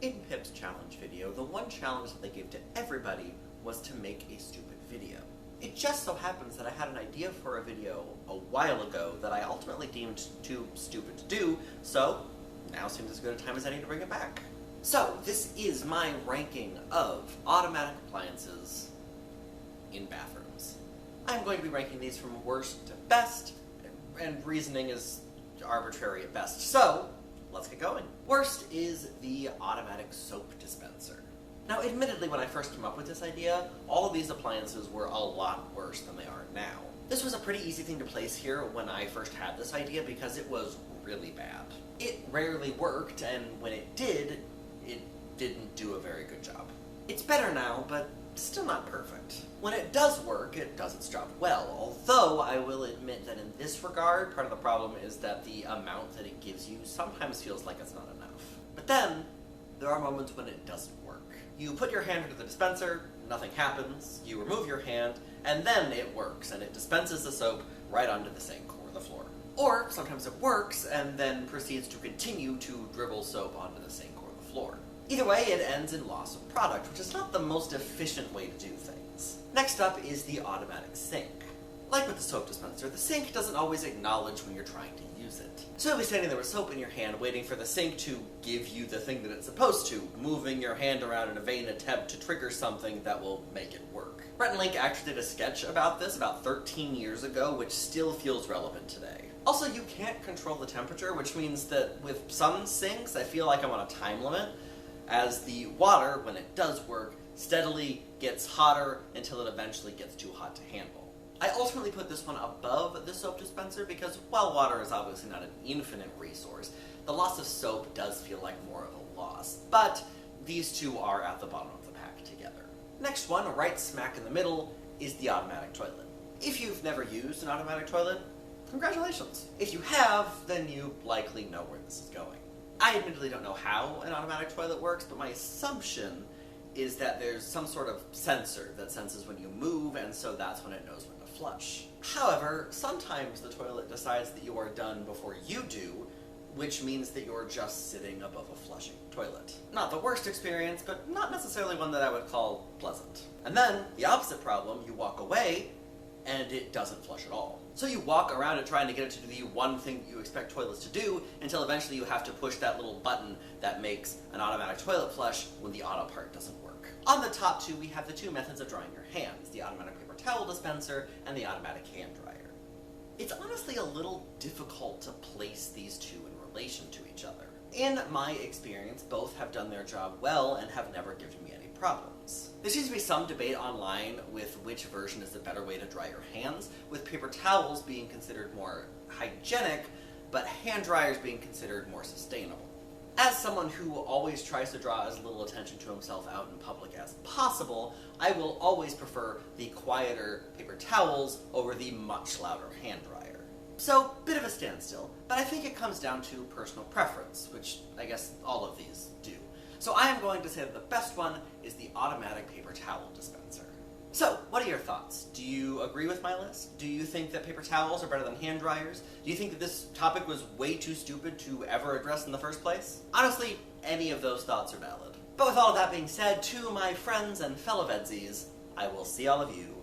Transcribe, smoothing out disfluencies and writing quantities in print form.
In Pip's challenge video, the one challenge that they gave to everybody was to make a stupid video. It just so happens that I had an idea for a video a while ago that I ultimately deemed too stupid to do, so now seems as good a time as any to bring it back. So, this is my ranking of automatic appliances in bathrooms. I'm going to be ranking these from worst to best, and reasoning is arbitrary at best. So, let's get going. Worst is the automatic soap dispenser. Now, admittedly, when I first came up with this idea, all of these appliances were a lot worse than they are now. This was a pretty easy thing to place here when I first had this idea because it was really bad. It rarely worked, and when it did, it didn't do a very good job. It's better now, but still not perfect. When it does work, it does its job well, although I will admit that in this regard, part of the problem is that the amount that it gives you sometimes feels like it's not enough. But then, there are moments when it doesn't work. You put your hand into the dispenser, nothing happens, you remove your hand, and then it works, and it dispenses the soap right onto the sink or the floor. Or, sometimes it works, and then proceeds to continue to dribble soap onto the sink or the floor. Either way, it ends in loss of product, which is not the most efficient way to do things. Next up is the automatic sink. Like with the soap dispenser, the sink doesn't always acknowledge when you're trying to use it. So you'll be standing there with soap in your hand, waiting for the sink to give you the thing that it's supposed to, moving your hand around in a vain attempt to trigger something that will make it work. Brett and Link actually did a sketch about this about 13 years ago, which still feels relevant today. Also, you can't control the temperature, which means that with some sinks, I feel like I'm on a time limit, as the water, when it does work, steadily gets hotter until it eventually gets too hot to handle. I ultimately put this one above the soap dispenser because while water is obviously not an infinite resource, the loss of soap does feel like more of a loss, but these two are at the bottom of the pack together. Next one, right smack in the middle, is the automatic toilet. If you've never used an automatic toilet, congratulations. If you have, then you likely know where this is going. I admittedly don't know how an automatic toilet works, but my assumption is that there's some sort of sensor that senses when you move, and so that's when it knows when to flush. However, sometimes the toilet decides that you are done before you do, which means that you're just sitting above a flushing toilet. Not the worst experience, but not necessarily one that I would call pleasant. And then, the opposite problem, you walk away, and it doesn't flush at all. So you walk around it trying to get it to do the one thing that you expect toilets to do, until eventually you have to push that little button that makes an automatic toilet flush when the auto part doesn't work. On the top two, we have the two methods of drying your hands, the automatic paper towel dispenser and the automatic hand dryer. It's honestly a little difficult to place these two in relation to each other. In my experience, both have done their job well and have never given me any problems. There seems to be some debate online with which version is the better way to dry your hands, with paper towels being considered more hygienic, but hand dryers being considered more sustainable. As someone who always tries to draw as little attention to himself out in public as possible, I will always prefer the quieter paper towels over the much louder hand dryer. So, bit of a standstill, but I think it comes down to personal preference, which I guess all of these do. So I am going to say that the best one is the automatic paper towel dispenser. So, what are your thoughts? Do you agree with my list? Do you think that paper towels are better than hand dryers? Do you think that this topic was way too stupid to ever address in the first place? Honestly, any of those thoughts are valid. But with all of that being said, to my friends and fellow VEDSies, I will see all of you